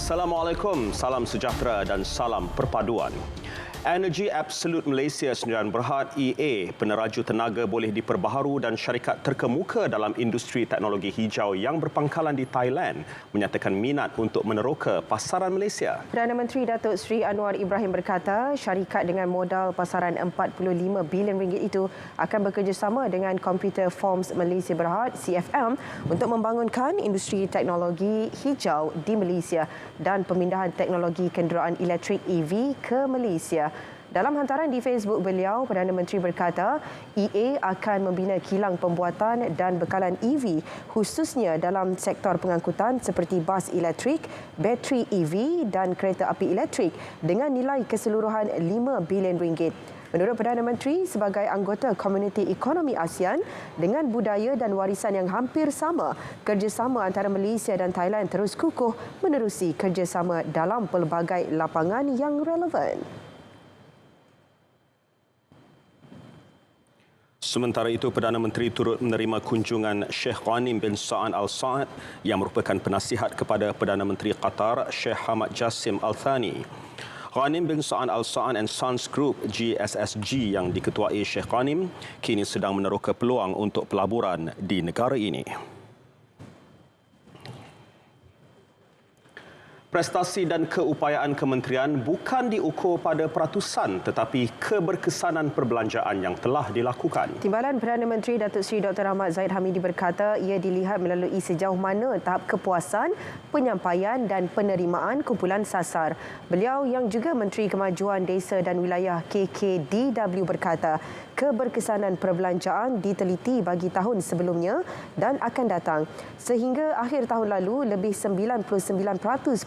Assalamualaikum, salam sejahtera dan salam perpaduan. Energy Absolute Malaysia Sdn Bhd EA, peneraju tenaga boleh diperbaharu dan syarikat terkemuka dalam industri teknologi hijau yang berpangkalan di Thailand menyatakan minat untuk meneroka pasaran Malaysia. Perdana Menteri Datuk Seri Anwar Ibrahim berkata syarikat dengan modal pasaran RM45 bilion itu akan bekerjasama dengan Computer Forms Malaysia Berhad CFM untuk membangunkan industri teknologi hijau di Malaysia dan pemindahan teknologi kenderaan elektrik EV ke Malaysia. Dalam hantaran di Facebook beliau, Perdana Menteri berkata EA akan membina kilang pembuatan dan bekalan EV khususnya dalam sektor pengangkutan seperti bas elektrik, bateri EV dan kereta api elektrik dengan nilai keseluruhan RM5 bilion. Menurut Perdana Menteri, sebagai anggota Komuniti Ekonomi ASEAN dengan budaya dan warisan yang hampir sama, kerjasama antara Malaysia dan Thailand terus kukuh menerusi kerjasama dalam pelbagai lapangan yang relevan. Sementara itu, Perdana Menteri turut menerima kunjungan Sheikh Ghanim bin Sa'ad Al Sa'ad yang merupakan penasihat kepada Perdana Menteri Qatar Sheikh Hamad Jassim Al Thani. Ghanim bin Sa'ad Al Sa'ad and Sons Group GSSG yang diketuai Sheikh Ghanim kini sedang meneroka peluang untuk pelaburan di negara ini. Prestasi dan keupayaan kementerian bukan diukur pada peratusan tetapi keberkesanan perbelanjaan yang telah dilakukan. Timbalan Perdana Menteri Datuk Seri Dr. Ahmad Zahid Hamidi berkata ia dilihat melalui sejauh mana tahap kepuasan, penyampaian dan penerimaan kumpulan sasar. Beliau yang juga Menteri Kemajuan Desa dan Wilayah KKDW berkata keberkesanan perbelanjaan diteliti bagi tahun sebelumnya dan akan datang. Sehingga akhir tahun lalu, lebih 99%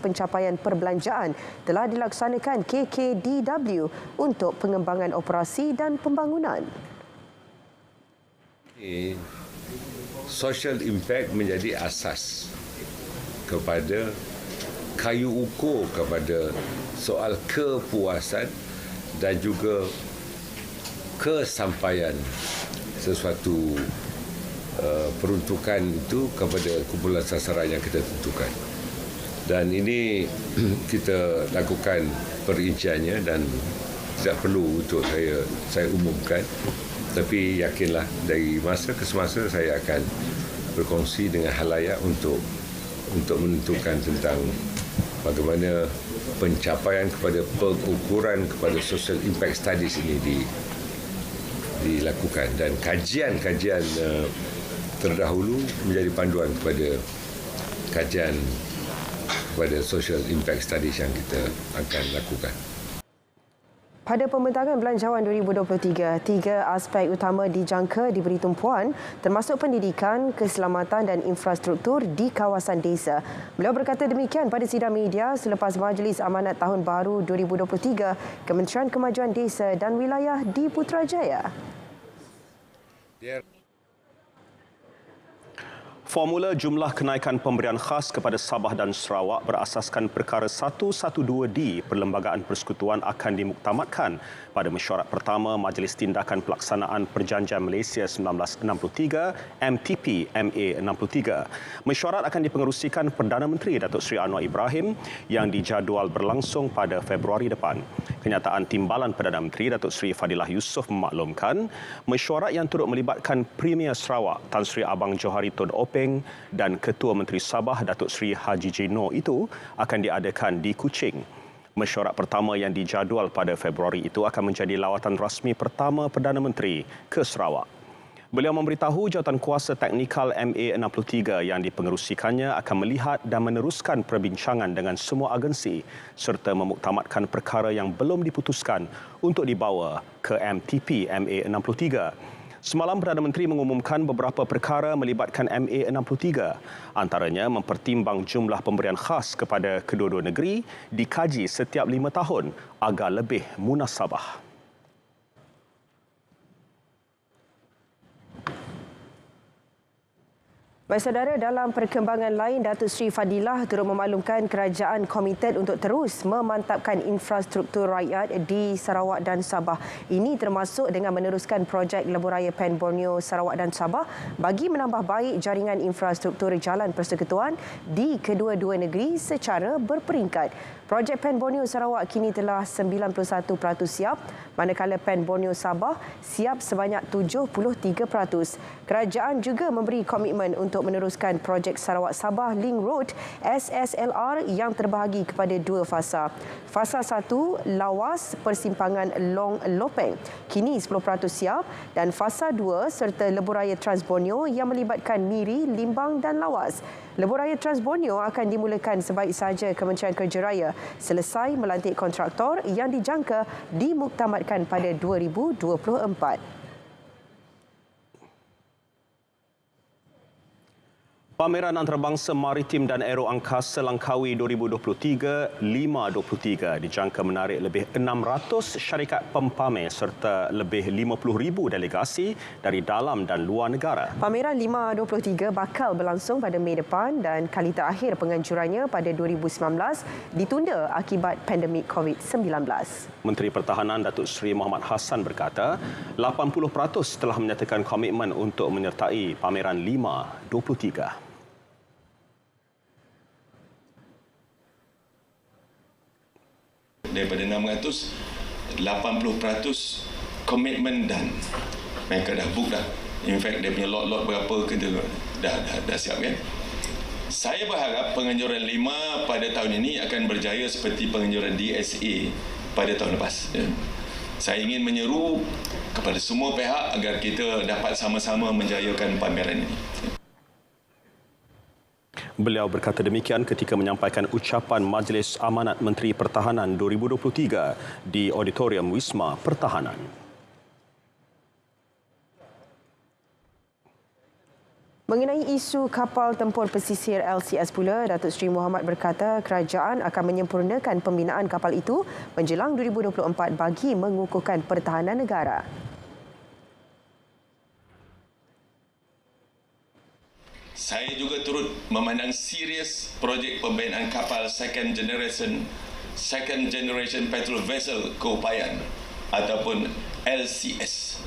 pencapaian perbelanjaan telah dilaksanakan KKDW untuk pengembangan operasi dan pembangunan. Social impact menjadi asas kepada kayu ukur kepada soal kepuasan dan juga kesampaian sesuatu peruntukan itu kepada kumpulan sasaran yang kita tentukan. Dan ini kita lakukan perinciannya dan tidak perlu untuk saya umumkan. Tapi yakinlah dari masa ke semasa saya akan berkongsi dengan halayak untuk menentukan tentang bagaimana pencapaian kepada pengukuran kepada social impact studies ini dilakukan dan kajian-kajian terdahulu menjadi panduan kepada kajian kepada social impact studies yang kita akan lakukan. Pada pembentangan belanjawan 2023, 3 aspek utama dijangka diberi tumpuan termasuk pendidikan, keselamatan dan infrastruktur di kawasan desa. Beliau berkata demikian pada sidang media selepas Majlis Amanat Tahun Baru 2023 Kementerian Kemajuan Desa dan Wilayah di Putrajaya. Formula jumlah kenaikan pemberian khas kepada Sabah dan Sarawak berasaskan perkara 112D Perlembagaan Persekutuan akan dimuktamadkan pada mesyuarat pertama Majlis Tindakan Pelaksanaan Perjanjian Malaysia 1963 MTP MA 63. Mesyuarat akan dipengerusikan Perdana Menteri Datuk Seri Anwar Ibrahim yang dijadual berlangsung pada Februari depan. Kenyataan timbalan Perdana Menteri Datuk Seri Fadilah Yusof memaklumkan mesyuarat yang turut melibatkan Premier Sarawak Tan Sri Abang Johari Tun Openg dan Ketua Menteri Sabah Datuk Seri Haji Jino itu akan diadakan di Kuching. Mesyuarat pertama yang dijadual pada Februari itu akan menjadi lawatan rasmi pertama Perdana Menteri ke Sarawak. Beliau memberitahu jawatankuasa teknikal MA 63 yang dipengerusikannya akan melihat dan meneruskan perbincangan dengan semua agensi serta memuktamadkan perkara yang belum diputuskan untuk dibawa ke MTP MA 63. Semalam Perdana Menteri mengumumkan beberapa perkara melibatkan MA 63. Antaranya mempertimbang jumlah pemberian khas kepada kedua-dua negeri dikaji setiap 5 tahun agar lebih munasabah. Baik saudara, dalam perkembangan lain, Datuk Seri Fadilah turut memaklumkan kerajaan komited untuk terus memantapkan infrastruktur rakyat di Sarawak dan Sabah. Ini termasuk dengan meneruskan projek Lebuhraya Pen Borneo Sarawak dan Sabah bagi menambah baik jaringan infrastruktur jalan persekutuan di kedua-dua negeri secara berperingkat. Projek Pen Borneo Sarawak kini telah 91% siap, manakala Pen Borneo Sabah siap sebanyak 73%. Kerajaan juga memberi komitmen untuk meneruskan projek Sarawak Sabah Link Road SSLR yang terbahagi kepada dua fasa. Fasa 1 Lawas Persimpangan Long Lopeng kini 10% siap dan fasa 2 serta Lebuhraya Trans Borneo yang melibatkan Miri, Limbang dan Lawas. Lebuhraya Trans Borneo akan dimulakan sebaik sahaja Kementerian Kerja Raya selesai melantik kontraktor yang dijangka dimuktamadkan pada 2024. Pameran Antarabangsa Maritim dan Aero Angkasa Langkawi 2023-523 dijangka menarik lebih 600 syarikat pempamer serta lebih 50,000 delegasi dari dalam dan luar negara. Pameran 523 bakal berlangsung pada Mei depan dan kali terakhir penganjurannya pada 2019 ditunda akibat pandemik COVID-19. Menteri Pertahanan Datuk Seri Mohamad Hassan berkata, 80% telah menyatakan komitmen untuk menyertai pameran 523. Daripada 600, 80% komitmen dan mereka dah book dah. In fact, dia punya lot-lot berapa kita dah siap kan. Saya berharap penganjuran 5 pada tahun ini akan berjaya seperti penganjuran DSA pada tahun lepas. Saya ingin menyeru kepada semua pihak agar kita dapat sama-sama menjayakan pameran ini. Beliau berkata demikian ketika menyampaikan ucapan Majlis Amanat Menteri Pertahanan 2023 di Auditorium Wisma Pertahanan. Mengenai isu kapal tempur pesisir LCS pula, Datuk Seri Mohamad berkata kerajaan akan menyempurnakan pembinaan kapal itu menjelang 2024 bagi mengukuhkan pertahanan negara. Saya juga turut memandang serius projek pembinaan kapal second generation petrol vessel keupayaan ataupun LCS.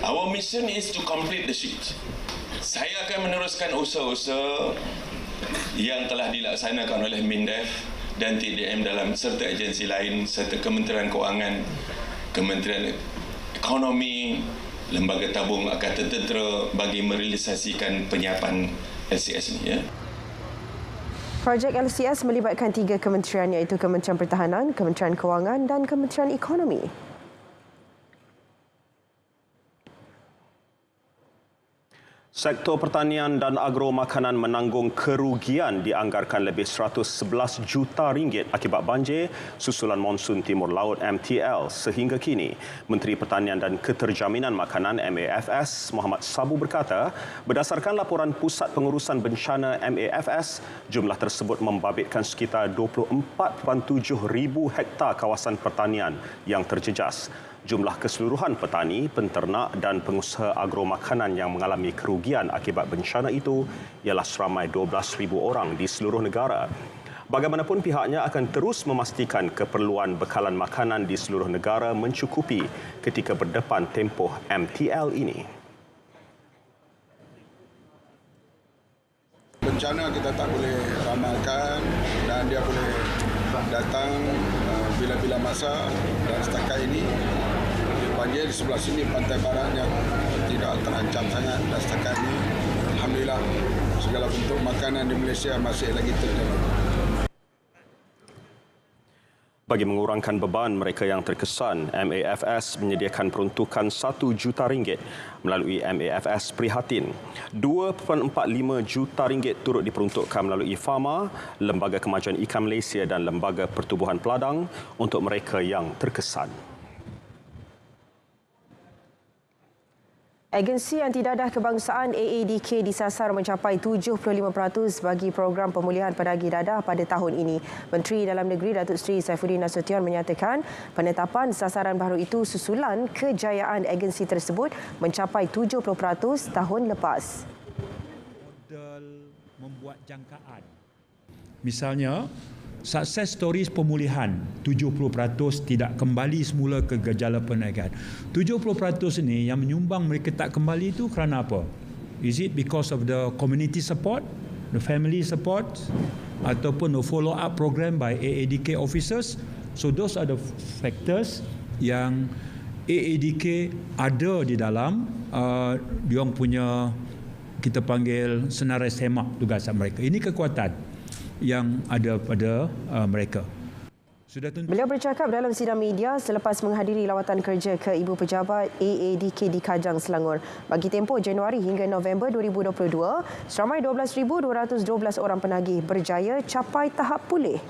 Our mission is to complete the ship. Saya akan meneruskan usaha-usaha yang telah dilaksanakan oleh MINDEF dan TDM dalam serta agensi lain serta Kementerian Kewangan, Kementerian Ekonomi, Lembaga Tabung Angkatan Tentera bagi merealisasikan penyiapan LCS ini. Projek LCS melibatkan 3 kementerian iaitu Kementerian Pertahanan, Kementerian Kewangan dan Kementerian Ekonomi. Sektor pertanian dan agro makanan menanggung kerugian dianggarkan lebih 111 juta ringgit akibat banjir susulan monsun Timur Laut MTL sehingga kini. Menteri Pertanian dan Keterjaminan Makanan MAFS Muhammad Sabu berkata, berdasarkan laporan Pusat Pengurusan Bencana MAFS, jumlah tersebut membabitkan sekitar 24.7 ribu hektar kawasan pertanian yang terjejas. Jumlah keseluruhan petani, penternak dan pengusaha agro makanan yang mengalami kerugian akibat bencana itu ialah seramai 12,000 orang di seluruh negara. Bagaimanapun pihaknya akan terus memastikan keperluan bekalan makanan di seluruh negara mencukupi ketika berdepan tempoh MTL ini. Bencana kita tak boleh ramalkan dan dia boleh datang bila-bila masa dan setakat ini banjir di sebelah sini pantai barat yang tidak terancam sangat dan setakat ini alhamdulillah segala bentuk makanan di Malaysia masih lagi terjaga. Bagi mengurangkan beban mereka yang terkesan, MAFS menyediakan peruntukan RM1 juta melalui MAFS Prihatin. RM2.45 juta turut diperuntukkan melalui FAMA, Lembaga Kemajuan Ikan Malaysia dan Lembaga Pertubuhan Peladang untuk mereka yang terkesan. Agensi Antidadah Kebangsaan AADK disasar mencapai 75% bagi program pemulihan pedagi dadah pada tahun ini. Menteri Dalam Negeri Datuk Seri Saifuddin Nasution menyatakan penetapan sasaran baru itu susulan kejayaan agensi tersebut mencapai 70% tahun lepas. buat jangkaan. Misalnya, sukses stories pemulihan 70% tidak kembali semula ke gejala perniagaan. 70% ini yang menyumbang mereka tak kembali itu kerana apa? Is it because of the community support, the family support, ataupun the follow-up program by AADK officers? So those are the factors yang AADK ada di dalam diorang punya, kita panggil senarai semak tugasan mereka. Ini kekuatan yang ada pada mereka. Beliau bercakap dalam sidang media selepas menghadiri lawatan kerja ke Ibu Pejabat AADK di Kajang, Selangor. Bagi tempoh Januari hingga November 2022, seramai 12,212 orang penagih berjaya capai tahap pulih.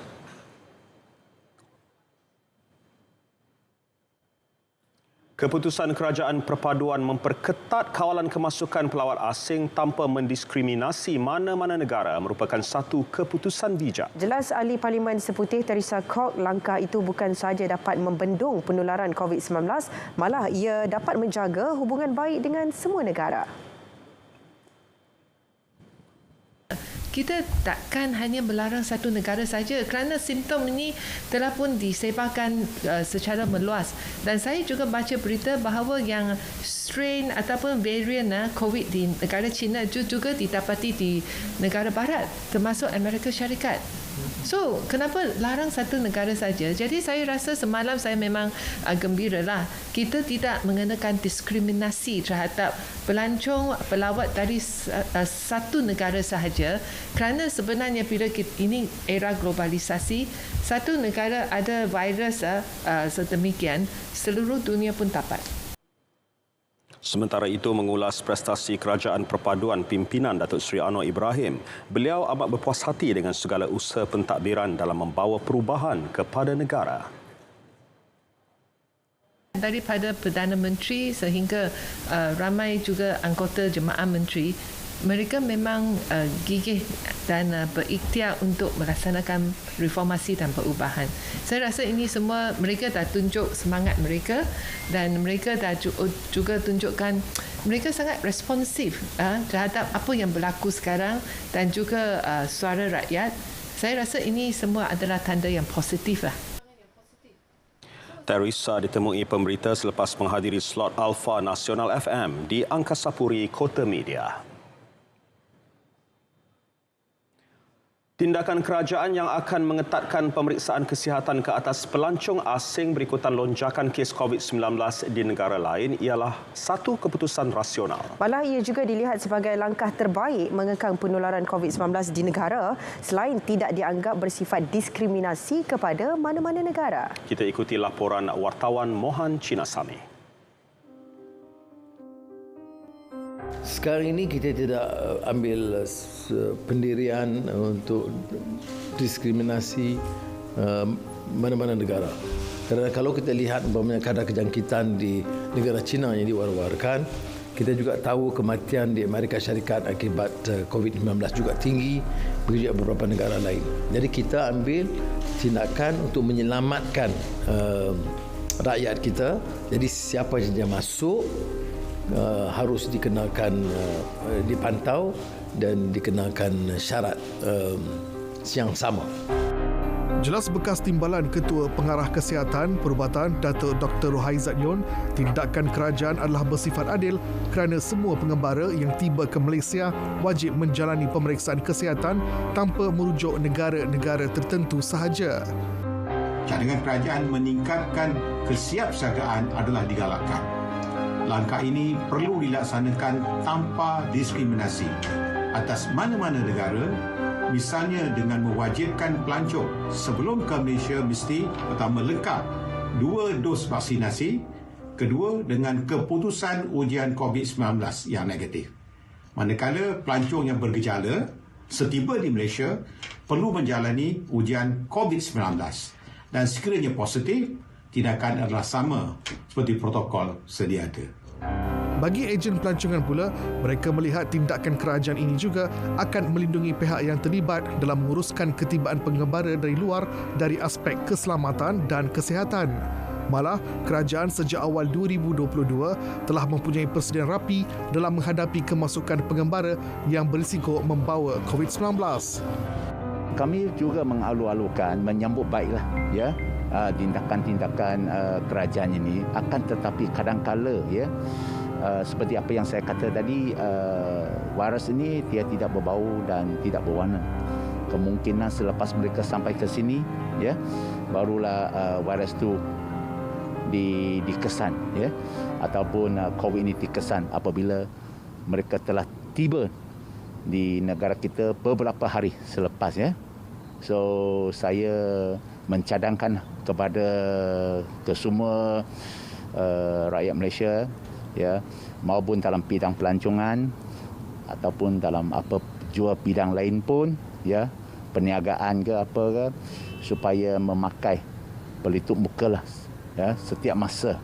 Keputusan Kerajaan Perpaduan memperketat kawalan kemasukan pelawat asing tanpa mendiskriminasi mana-mana negara merupakan satu keputusan bijak. Jelas Ahli Parlimen Seputih Teresa Kok, langkah itu bukan sahaja dapat membendung penularan COVID-19, malah ia dapat menjaga hubungan baik dengan semua negara. Kita takkan hanya melarang satu negara saja kerana simptom ini telah pun disebarkan secara meluas. Dan saya juga baca berita bahawa yang strain ataupun varian COVID di negara China juga didapati di negara barat, termasuk Amerika Syarikat. So, kenapa larang satu negara saja? Jadi saya rasa semalam saya memang gembiralah. Kita tidak mengenakan diskriminasi terhadap pelancong, pelawat dari satu negara sahaja, kerana sebenarnya bila ini era globalisasi, satu negara ada virus sedemikian, seluruh dunia pun dapat. Sementara itu, mengulas prestasi Kerajaan Perpaduan pimpinan Datuk Seri Anwar Ibrahim, beliau amat berpuas hati dengan segala usaha pentadbiran dalam membawa perubahan kepada negara. Daripada Perdana Menteri sehingga ramai juga anggota jemaah menteri, mereka memang gigih dan berikhtiar untuk melaksanakan reformasi dan perubahan. Saya rasa ini semua mereka dah tunjuk semangat mereka dan mereka dah juga tunjukkan mereka sangat responsif terhadap apa yang berlaku sekarang dan juga suara rakyat. Saya rasa ini semua adalah tanda yang positif lah. Teresa ditemui pemberita selepas menghadiri slot Alpha Nasional FM di Angkasa Puri, Kota Media. Tindakan kerajaan yang akan mengetatkan pemeriksaan kesihatan ke atas pelancong asing berikutan lonjakan kes COVID-19 di negara lain ialah satu keputusan rasional. Malah ia juga dilihat sebagai langkah terbaik mengekang penularan COVID-19 di negara selain tidak dianggap bersifat diskriminasi kepada mana-mana negara. Kita ikuti laporan wartawan Mohan Chinasamy. Sekarang ini kita tidak ambil pendirian untuk diskriminasi mana-mana negara. Kerana kalau kita lihat kadar kejangkitan di negara China yang diwar-warkan, kita juga tahu kematian di Amerika Syarikat akibat COVID-19 juga tinggi, begitu beberapa negara lain. Jadi kita ambil tindakan untuk menyelamatkan rakyat kita. Jadi siapa saja masuk harus dikenakan dipantau dan dikenakan syarat yang sama. Jelas bekas timbalan Ketua Pengarah Kesihatan Perubatan Datuk Dr. Rohaizat Yon, tindakan kerajaan adalah bersifat adil kerana semua pengembara yang tiba ke Malaysia wajib menjalani pemeriksaan kesihatan tanpa merujuk negara-negara tertentu sahaja. Cadangan kerajaan meningkatkan kesiapsiagaan adalah digalakkan. Langkah ini perlu dilaksanakan tanpa diskriminasi atas mana-mana negara, misalnya dengan mewajibkan pelancong sebelum ke Malaysia mesti pertama lengkap 2 dos vaksinasi, kedua dengan keputusan ujian COVID-19 yang negatif. Manakala pelancong yang bergejala setiba di Malaysia perlu menjalani ujian COVID-19 dan sekiranya positif, tindakan adalah sama seperti protokol sedia ada. Bagi ejen pelancongan pula, mereka melihat tindakan kerajaan ini juga akan melindungi pihak yang terlibat dalam menguruskan ketibaan pengembara dari luar dari aspek keselamatan dan kesihatan. Malah, kerajaan sejak awal 2022 telah mempunyai persediaan rapi dalam menghadapi kemasukan pengembara yang berisiko membawa COVID-19. Kami juga mengalu-alukan, menyambut baiklah ya tindakan-tindakan kerajaan ini, akan tetapi kadang-kala ya seperti apa yang saya kata tadi, virus ini dia tidak berbau dan tidak berwarna. Kemungkinan selepas mereka sampai ke sini ya barulah virus itu dikesan ya, ataupun COVID ini dikesan apabila mereka telah tiba di negara kita beberapa hari selepas ya. So saya mencadangkan kepada kesemua rakyat Malaysia ya, maupun dalam bidang pelancongan ataupun dalam apa jua bidang lain pun ya, perniagaan ke apa ke, supaya memakai pelitup muka lah ya setiap masa.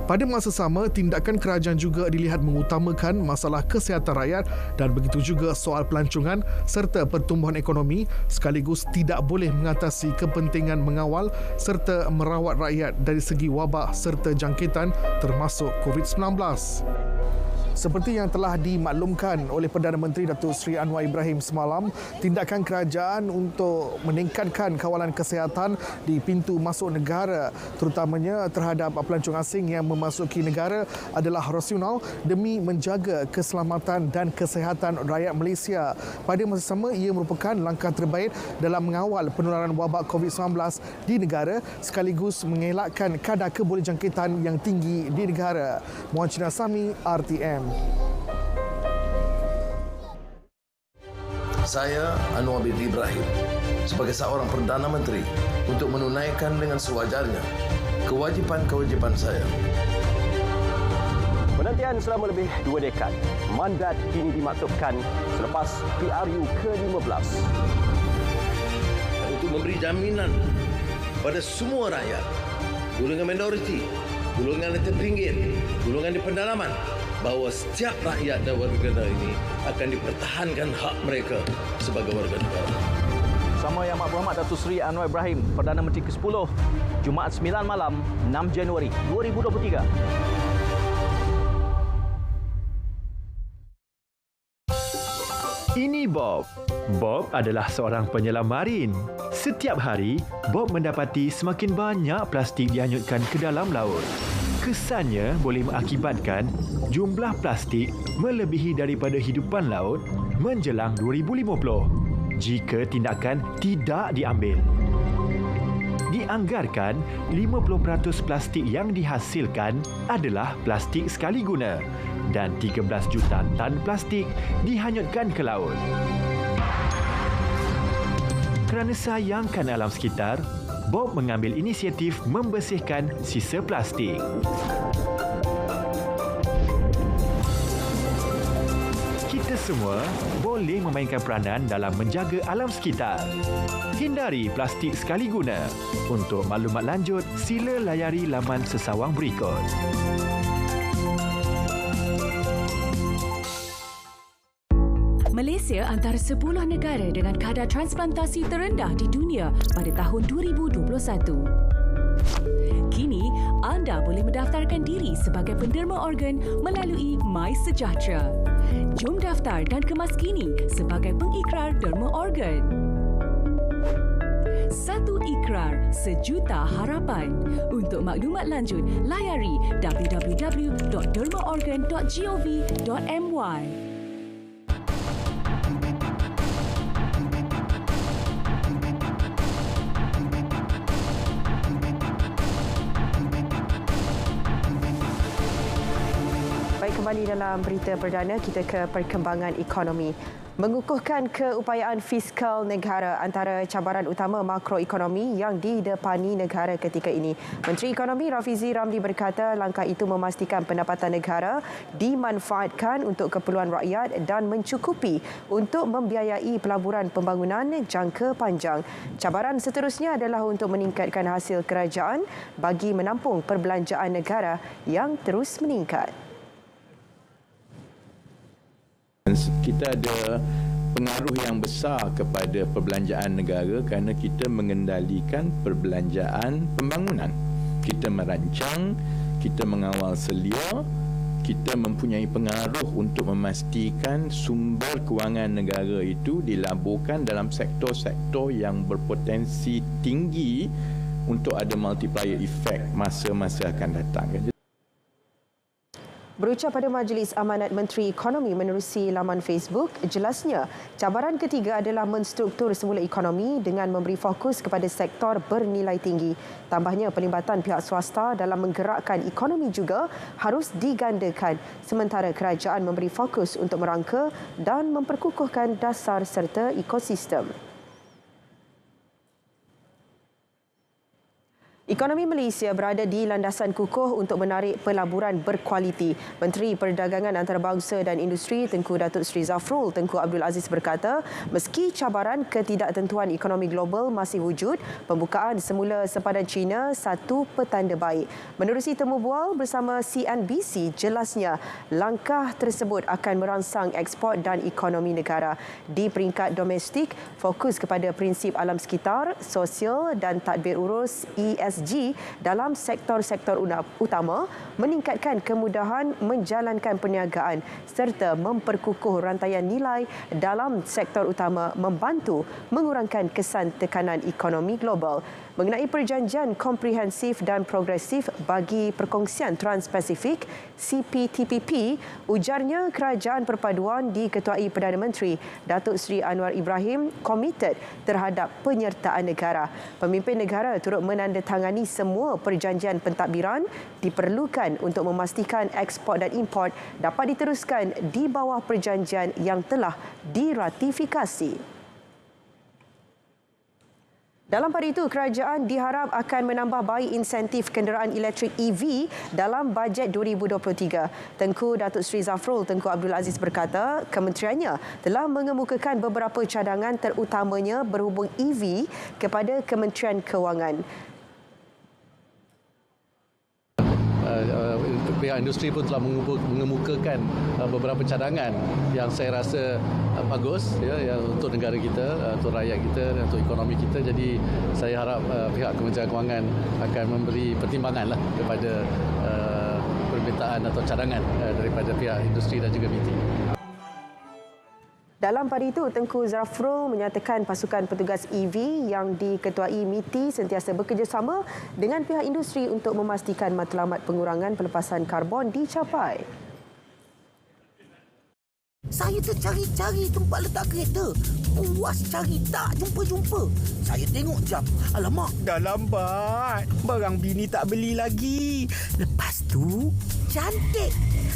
Pada masa sama, tindakan kerajaan juga dilihat mengutamakan masalah kesihatan rakyat dan begitu juga soal pelancongan serta pertumbuhan ekonomi, sekaligus tidak boleh mengatasi kepentingan mengawal serta merawat rakyat dari segi wabak serta jangkitan termasuk COVID-19. Seperti yang telah dimaklumkan oleh Perdana Menteri Datuk Seri Anwar Ibrahim semalam, tindakan kerajaan untuk meningkatkan kawalan kesihatan di pintu masuk negara, terutamanya terhadap pelancong asing yang memasuki negara, adalah rasional demi menjaga keselamatan dan kesihatan rakyat Malaysia. Pada masa sama, ia merupakan langkah terbaik dalam mengawal penularan wabak COVID-19 di negara sekaligus mengelakkan kadar kebolehjangkitan yang tinggi di negara. Muhammad Cina Sami, RTM. Saya Anwar bin Ibrahim sebagai seorang Perdana Menteri untuk menunaikan dengan sewajarnya kewajipan-kewajipan saya. Penantian selama lebih 2 dekad, mandat kini dimaktubkan selepas PRU ke-15. Untuk memberi jaminan pada semua rakyat, golongan minoriti, golongan yang terpinggir, golongan di pedalaman, bahawa setiap rakyat dan warga negara ini akan dipertahankan hak mereka sebagai warga negara. Sama Yang Amat Berhormat Datuk Seri Anwar Ibrahim, Perdana Menteri ke-10, Jumaat 9 malam, 6 Januari 2023. Ini Bob. Bob adalah seorang penyelam marin. Setiap hari, Bob mendapati semakin banyak plastik dihanyutkan ke dalam laut. Kesannya boleh mengakibatkan jumlah plastik melebihi daripada hidupan laut menjelang 2050 jika tindakan tidak diambil. Dianggarkan 50% plastik yang dihasilkan adalah plastik sekali guna dan 13 juta tan plastik dihanyutkan ke laut. Kerana sayangkan alam sekitar, Bob mengambil inisiatif membersihkan sisa plastik. Kita semua boleh memainkan peranan dalam menjaga alam sekitar. Hindari plastik sekali guna. Untuk maklumat lanjut, sila layari laman sesawang berikut. Malaysia antara 10 negara dengan kadar transplantasi terendah di dunia pada tahun 2021. Kini, anda boleh mendaftarkan diri sebagai penderma organ melalui MySejahtera. Jom daftar dan kemaskini sebagai pengikrar derma organ. Satu ikrar, sejuta harapan. Untuk maklumat lanjut, layari www.dermaorgan.gov.my. Kembali dalam berita perdana, kita ke perkembangan ekonomi. Mengukuhkan keupayaan fiskal negara antara cabaran utama makroekonomi yang didepani negara ketika ini. Menteri Ekonomi Rafizi Ramli berkata langkah itu memastikan pendapatan negara dimanfaatkan untuk keperluan rakyat dan mencukupi untuk membiayai pelaburan pembangunan jangka panjang. Cabaran seterusnya adalah untuk meningkatkan hasil kerajaan bagi menampung perbelanjaan negara yang terus meningkat. Kita ada pengaruh yang besar kepada perbelanjaan negara kerana kita mengendalikan perbelanjaan pembangunan. Kita merancang, kita mengawal selia, kita mempunyai pengaruh untuk memastikan sumber kewangan negara itu dilaburkan dalam sektor-sektor yang berpotensi tinggi untuk ada multiplier effect masa-masa akan datang. Berucap pada Majlis Amanat Menteri Ekonomi menerusi laman Facebook, jelasnya cabaran ketiga adalah menstruktur semula ekonomi dengan memberi fokus kepada sektor bernilai tinggi. Tambahnya, pelibatan pihak swasta dalam menggerakkan ekonomi juga harus digandakan, sementara kerajaan memberi fokus untuk merangka dan memperkukuhkan dasar serta ekosistem. Ekonomi Malaysia berada di landasan kukuh untuk menarik pelaburan berkualiti. Menteri Perdagangan Antarabangsa dan Industri Tengku Datuk Seri Zafrul Tengku Abdul Aziz berkata, meski cabaran ketidaktentuan ekonomi global masih wujud, pembukaan semula sempadan China satu petanda baik. Menerusi temu bual bersama CNBC, jelasnya langkah tersebut akan merangsang ekspor dan ekonomi negara. Di peringkat domestik, fokus kepada prinsip alam sekitar, sosial dan tadbir urus ESG dalam sektor-sektor utama, meningkatkan kemudahan menjalankan perniagaan serta memperkukuh rantaian nilai dalam sektor utama, membantu mengurangkan kesan tekanan ekonomi global. Mengenai perjanjian komprehensif dan progresif bagi perkongsian Trans-Pasifik CPTPP, ujarnya kerajaan perpaduan diketuai Perdana Menteri Datuk Seri Anwar Ibrahim komited terhadap penyertaan negara. Pemimpin negara turut menandatangani semua perjanjian pentadbiran diperlukan untuk memastikan ekspor dan import dapat diteruskan di bawah perjanjian yang telah diratifikasi. Dalam pada itu, kerajaan diharap akan menambah baik insentif kenderaan elektrik EV dalam bajet 2023. Tengku Datuk Seri Zafrul Tengku Abdul Aziz berkata, kementeriannya telah mengemukakan beberapa cadangan terutamanya berhubung EV kepada Kementerian Kewangan. Pihak industri pun telah mengemukakan beberapa cadangan yang saya rasa bagus ya untuk negara kita, untuk rakyat kita dan untuk ekonomi kita. Jadi saya harap pihak Kementerian Kewangan akan memberi pertimbangan kepada permintaan atau cadangan daripada pihak industri dan juga BT. Dalam pada itu, Tengku Zafrul menyatakan pasukan petugas EV yang diketuai MITI sentiasa bekerjasama dengan pihak industri untuk memastikan matlamat pengurangan pelepasan karbon dicapai. Saya tercari-cari tempat letak kereta. Puas cari tak jumpa-jumpa. Saya tengok jam. Alamak, dah lambat. Barang bini tak beli lagi. Lepas tu, cantik.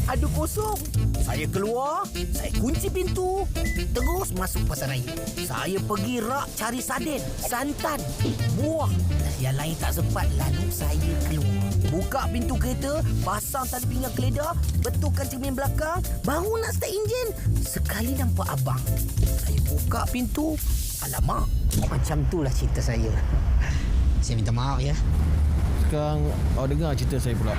Ada kosong. Saya keluar, saya kunci pintu. Terus masuk pasar raya. Saya pergi rak cari sarden, santan, buah. Yang lain tak sempat, lalu saya keluar. Buka pintu kereta, pasang tali pinggang keledar, betulkan cermin belakang, baru nak start enjin. Sekali nampak abang. Saya buka pintu. Alamak, macam itulah cerita saya. Saya minta maaf ya. Sekarang awak dengar cerita saya pula.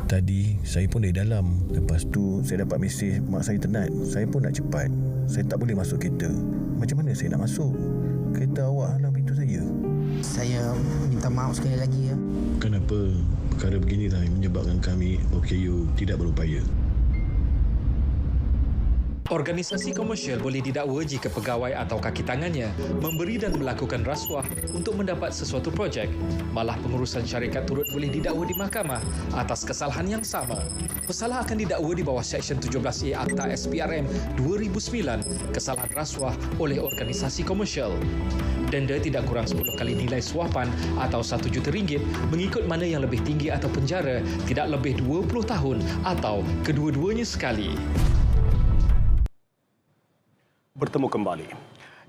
Tadi saya pun dari dalam. Lepas tu saya dapat mesej mak saya tenat. Saya pun nak cepat. Saya tak boleh masuk kereta. Macam mana saya nak masuk? Kereta awak halang pintu saya. Saya minta maaf sekali lagi ya. Kenapa perkara beginilah yang menyebabkan kami OKU tidak berupaya? Organisasi komersial boleh didakwa jika pegawai atau kaki tangannya memberi dan melakukan rasuah untuk mendapat sesuatu projek. Malah pengurusan syarikat turut boleh didakwa di mahkamah atas kesalahan yang sama. Pesalah akan didakwa di bawah Seksyen 17A Akta SPRM 2009, kesalahan rasuah oleh organisasi komersial. Denda tidak kurang 10 kali nilai suapan atau RM1 juta mengikut mana yang lebih tinggi atau penjara tidak lebih 20 tahun atau kedua-duanya sekali. Bertemu kembali.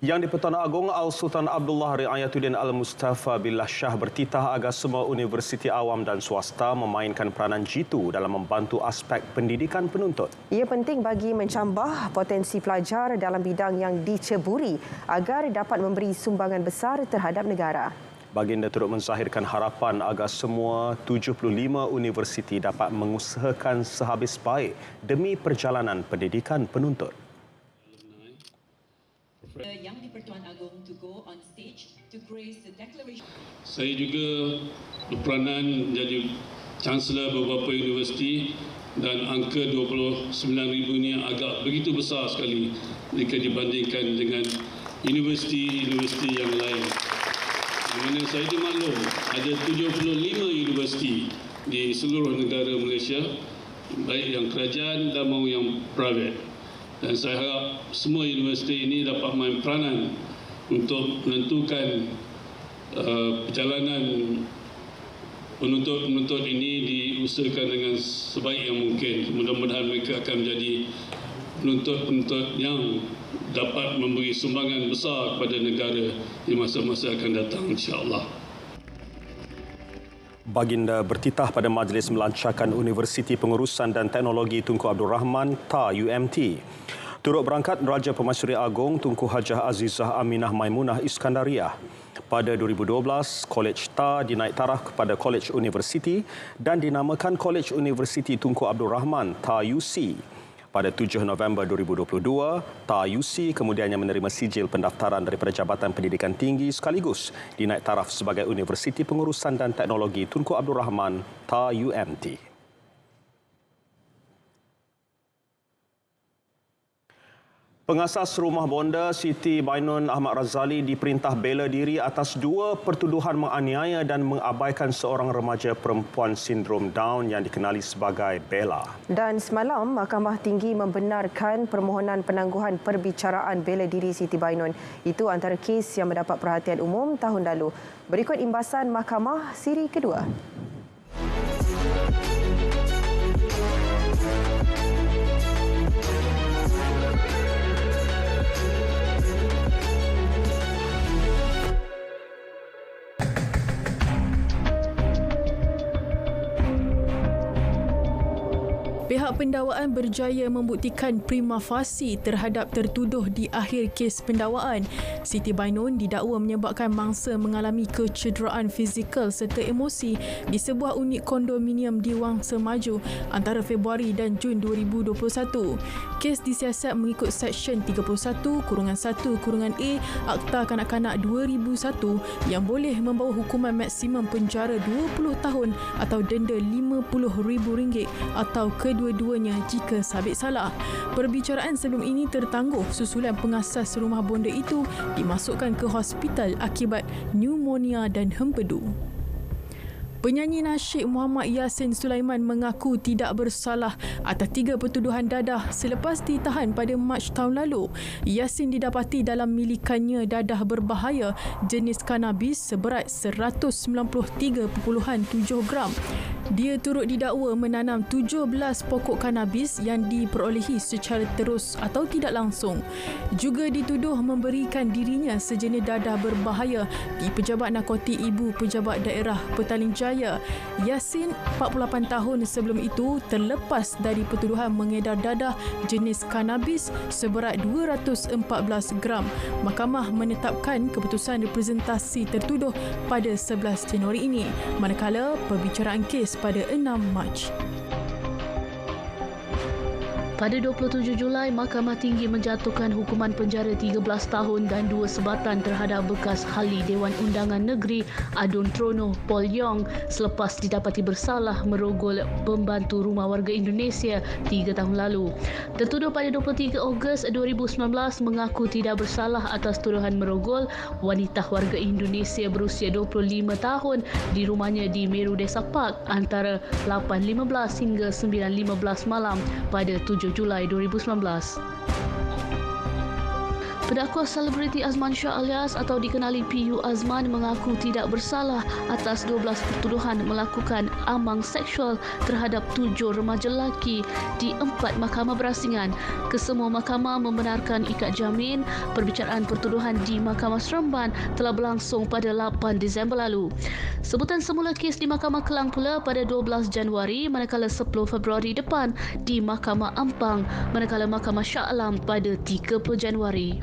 Yang di-Pertuan Agong Al-Sultan Abdullah Riayatuddin Al-Mustafa Billah Shah bertitah agar semua universiti awam dan swasta memainkan peranan jitu dalam membantu aspek pendidikan penuntut. Ia penting bagi mencambah potensi pelajar dalam bidang yang diceburi agar dapat memberi sumbangan besar terhadap negara. Baginda turut menzahirkan harapan agar semua 75 universiti dapat mengusahakan sehabis baik demi perjalanan pendidikan penuntut. Yang di-Pertuan Agong to go on stage to grace the declaration. Saya juga berperanan menjadi Chancellor beberapa universiti dan angka 29,000 ini agak begitu besar sekali jika dibandingkan dengan universiti-universiti yang lain. Di mana saya dimaklum ada 75 universiti di seluruh negara Malaysia, baik yang kerajaan dan maupun yang private. Dan saya harap semua universiti ini dapat main peranan untuk menentukan perjalanan penuntut-penuntut ini diusahakan dengan sebaik yang mungkin. Mudah-mudahan mereka akan menjadi penuntut-penuntut yang dapat memberi sumbangan besar kepada negara di masa-masa akan datang, insya-Allah. Baginda bertitah pada majlis melancarkan Universiti Pengurusan dan Teknologi Tunku Abdul Rahman TA UMT. Turut berangkat Raja Pemasyuri Agong Tunku Hajah Azizah Aminah Maimunah Iskandariah. Pada 2012, Kolej TA dinaik taraf kepada Kolej Universiti dan dinamakan Kolej Universiti Tunku Abdul Rahman TA UC. Pada 7 November 2022, TA UC kemudiannya menerima sijil pendaftaran daripada Jabatan Pendidikan Tinggi sekaligus dinaik taraf sebagai Universiti Pengurusan dan Teknologi Tunku Abdul Rahman TA UMT. Pengasas Rumah Bonda Siti Bainun Ahmad Razali diperintah bela diri atas 2 pertuduhan menganiaya dan mengabaikan seorang remaja perempuan sindrom Down yang dikenali sebagai Bella. Dan semalam, Mahkamah Tinggi membenarkan permohonan penangguhan perbicaraan bela diri Siti Bainun. Itu antara kes yang mendapat perhatian umum tahun lalu. Berikut imbasan Mahkamah siri kedua. Pihak pendakwaan berjaya membuktikan prima facie terhadap tertuduh di akhir kes pendakwaan. Siti Bainun didakwa menyebabkan mangsa mengalami kecederaan fizikal serta emosi di sebuah unit kondominium di Wangsa Maju antara Februari dan Jun 2021. Kes disiasat mengikut Seksyen 31-1-A Akta Kanak-Kanak 2001 yang boleh membawa hukuman maksimum penjara 20 tahun atau denda RM50,000 atau kedua-duanya jika sabit salah. Perbicaraan sebelum ini tertangguh susulan pengasas rumah bonda itu dimasukkan ke hospital akibat pneumonia dan hempedu. Penyanyi nasyid Muhammad Yassin Sulaiman mengaku tidak bersalah atas 3 pertuduhan dadah selepas ditahan pada Mac tahun lalu. Yassin didapati dalam milikannya dadah berbahaya jenis kanabis seberat 193.7 gram. Dia turut didakwa menanam 17 pokok kanabis yang diperolehi secara terus atau tidak langsung. Juga dituduh memberikan dirinya sejenis dadah berbahaya di Pejabat Narkotik Ibu Pejabat Daerah Petaling Jaya. Yassin, 48 tahun sebelum itu, terlepas dari pertuduhan mengedar dadah jenis kanabis seberat 214 gram. Mahkamah menetapkan keputusan representasi tertuduh pada 11 Januari ini, manakala perbicaraan kes pada 6 Mac. Pada 27 Julai, Mahkamah Tinggi menjatuhkan hukuman penjara 13 tahun dan 2 sebatan terhadap bekas Ahli Dewan Undangan Negeri Adun Trono Paul Yong selepas didapati bersalah merogol pembantu rumah warga Indonesia 3 tahun lalu. Tertuduh pada 23 Ogos 2019 mengaku tidak bersalah atas tuduhan merogol wanita warga Indonesia berusia 25 tahun di rumahnya di Meru Desa Park antara 8.15 hingga 9.15 malam pada 7 Julai 2019. Pendakwa selebriti Azman Shah alias atau dikenali PU Azman mengaku tidak bersalah atas 12 pertuduhan melakukan amang seksual terhadap 7 remaja lelaki di 4 mahkamah berasingan. Kesemua mahkamah membenarkan ikat jamin. Perbicaraan pertuduhan di Mahkamah Seremban telah berlangsung pada 8 Disember lalu. Sebutan semula kes di Mahkamah Kelang pula pada 12 Januari manakala 10 Februari depan di Mahkamah Ampang manakala Mahkamah Shah Alam pada 30 Januari.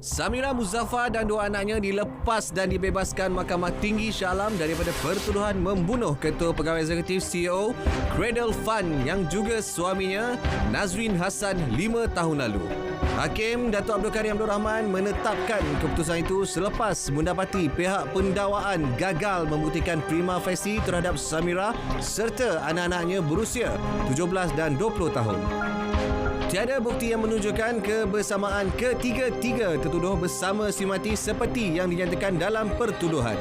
Samira Muzaffar dan 2 anaknya dilepas dan dibebaskan Mahkamah Tinggi Shah Alam daripada pertuduhan membunuh Ketua Pegawai Eksekutif CEO Cradle Fund yang juga suaminya Nazrin Hassan 5 tahun lalu. Hakim Datuk Abdul Karim Abdul Rahman menetapkan keputusan itu selepas mendapati pihak pendakwaan gagal membuktikan prima facie terhadap Samira serta anak-anaknya berusia 17 dan 20 tahun. Tiada bukti yang menunjukkan kebersamaan ketiga-tiga tertuduh bersama Sri Mati seperti yang dinyatakan dalam pertuduhan.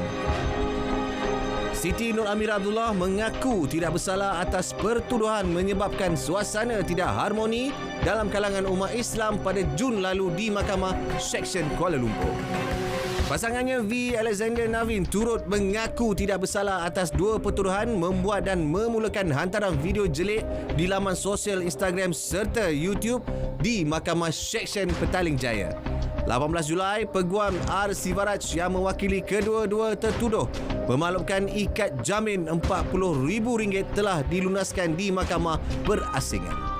Siti Nur Amira Abdullah mengaku tidak bersalah atas pertuduhan menyebabkan suasana tidak harmoni dalam kalangan umat Islam pada Jun lalu di Mahkamah Seksyen Kuala Lumpur. Pasangannya V. Alexander Navin turut mengaku tidak bersalah atas dua pertuduhan membuat dan memulakan hantaran video jelik di laman sosial Instagram serta YouTube di Mahkamah Seksyen Petaling Jaya. 18 Julai, Peguam R. Sivaraj yang mewakili kedua-dua tertuduh memaklumkan ikat jamin RM40,000 telah dilunaskan di Mahkamah Berasingan.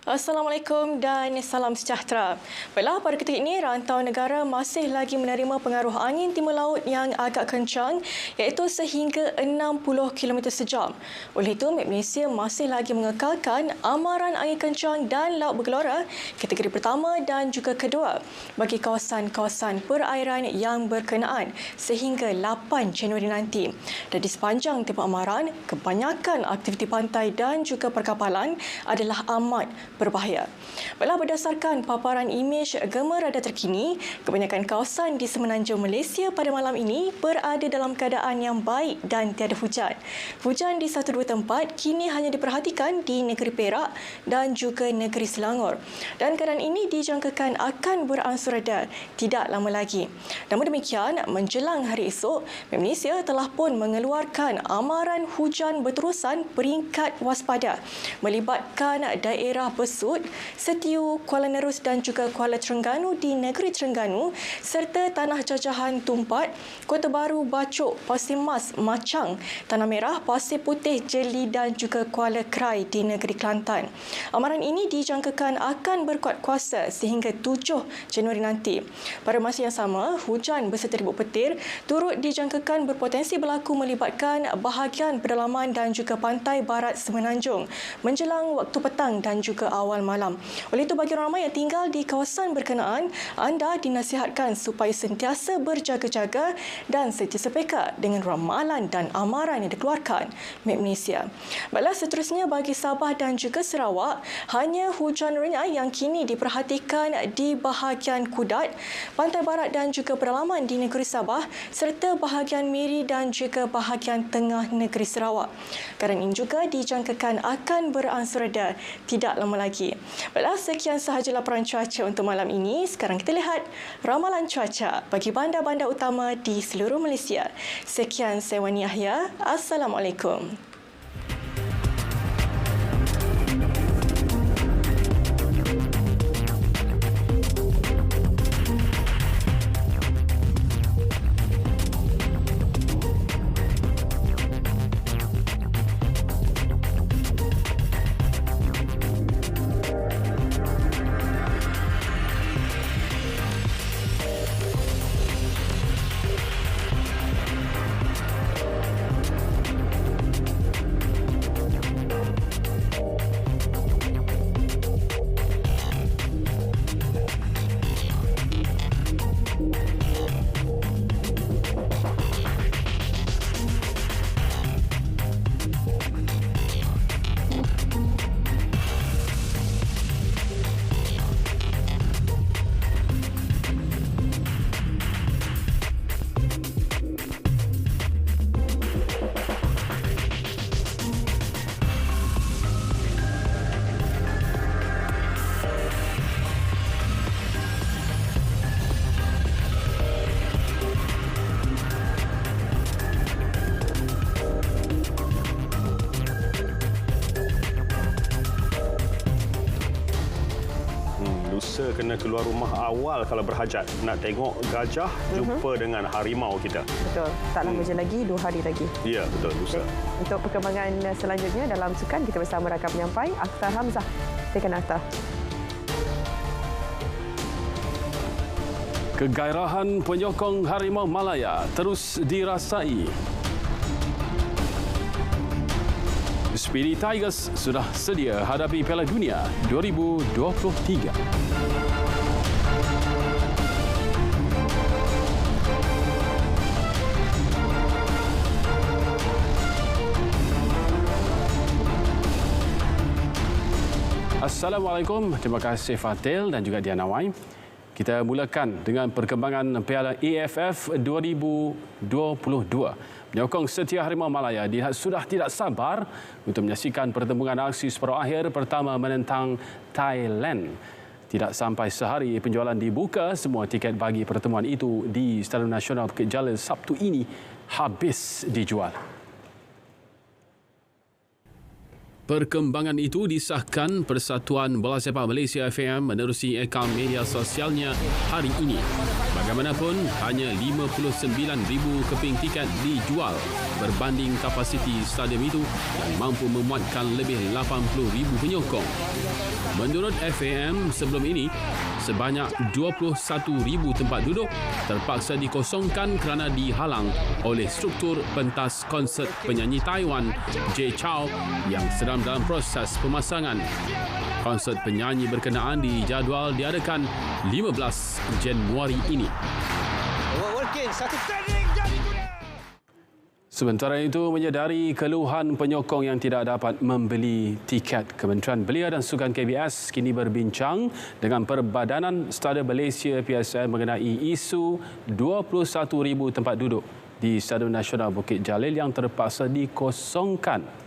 Assalamualaikum dan salam sejahtera. Baiklah, pada ketika ini rantau negara masih lagi menerima pengaruh angin timur laut yang agak kencang iaitu sehingga 60 km sejam. Oleh itu, Malaysia masih lagi mengekalkan amaran angin kencang dan laut bergelora kategori pertama dan juga kedua bagi kawasan-kawasan perairan yang berkenaan sehingga 8 Januari nanti. Dan di sepanjang tempoh amaran, kebanyakan aktiviti pantai dan juga perkapalan adalah amat berbahaya. Baiklah, berdasarkan paparan imej gema radar terkini, kebanyakan kawasan di semenanjung Malaysia pada malam ini berada dalam keadaan yang baik dan tiada hujan. Hujan di 1-2 tempat kini hanya diperhatikan di negeri Perak dan juga negeri Selangor. Dan keadaan ini dijangkakan akan beransur reda tidak lama lagi. Namun demikian, menjelang hari esok, Malaysia telah pun mengeluarkan amaran hujan berterusan peringkat waspada melibatkan daerah Besut, Setiu, Kuala Nerus dan juga Kuala Terengganu di negeri Terengganu serta Tanah Jajahan Tumpat, Kota Baru, Bacok, Pasir Mas, Macang, Tanah Merah, Pasir Putih, Jeli dan juga Kuala Krai di negeri Kelantan. Amaran ini dijangkakan akan berkuat kuasa sehingga 7 Januari nanti. Pada masa yang sama, hujan beserta ribut petir turut dijangkakan berpotensi berlaku melibatkan bahagian pedalaman dan juga pantai barat semenanjung menjelang waktu petang dan juga awal malam. Oleh itu, bagi orang ramai yang tinggal di kawasan berkenaan, anda dinasihatkan supaya sentiasa berjaga-jaga dan sentiasa peka dengan ramalan dan amaran yang dikeluarkan Malaysia. Baiklah, seterusnya bagi Sabah dan juga Sarawak, hanya hujan renyah yang kini diperhatikan di bahagian Kudat, pantai barat dan juga pedalaman di negeri Sabah serta bahagian Miri dan juga bahagian tengah negeri Sarawak. Keadaan ini juga dijangkakan akan beransur reda tidak lama lagi. Baiklah, sekian sahaja laporan cuaca untuk malam ini. Sekarang kita lihat ramalan cuaca bagi bandar-bandar utama di seluruh Malaysia. Sekian, saya Wani Yahya. Assalamualaikum. Lusa kena keluar rumah awal kalau berhajat. Nak tengok gajah, jumpa dengan harimau kita. Betul. Tak lama je lagi, 2 hari lagi. Ya, betul. Lusa. Untuk perkembangan selanjutnya dalam sukan, kita bersama rakan penyampai Akhtar Hamzah. Silakan Akhtar. Kegairahan penyokong Harimau Malaya terus dirasai. Speedy Tigers sudah sedia hadapi Piala Dunia 2023. Assalamualaikum, terima kasih Fatil dan juga Diana Wai. Kita mulakan dengan perkembangan Piala AFF 2022. Penyokong setia Harimau Malaya sudah tidak sabar untuk menyaksikan pertembungan aksi separuh akhir pertama menentang Thailand. Tidak sampai sehari penjualan dibuka, semua tiket bagi pertemuan itu di Stadium Nasional Bukit Jalil Sabtu ini habis dijual. Perkembangan itu disahkan Persatuan Bola Sepak Malaysia FAM menerusi akaun media sosialnya hari ini. Bagaimanapun, hanya 59,000 keping tiket dijual berbanding kapasiti stadium itu yang mampu memuatkan lebih 80,000 penyokong. Menurut FAM, sebelum ini, sebanyak 21,000 tempat duduk terpaksa dikosongkan kerana dihalang oleh struktur pentas konsert penyanyi Taiwan Jay Chou yang sedang dalam proses pemasangan. Konsert penyanyi berkenaan dijadual diadakan 15 Januari ini. Sementara itu, menyedari keluhan penyokong yang tidak dapat membeli tiket, Kementerian Belia dan Sukan KBS kini berbincang dengan Perbadanan Stadium Malaysia PSM mengenai isu 21,000 tempat duduk di Stadium Nasional Bukit Jalil yang terpaksa dikosongkan.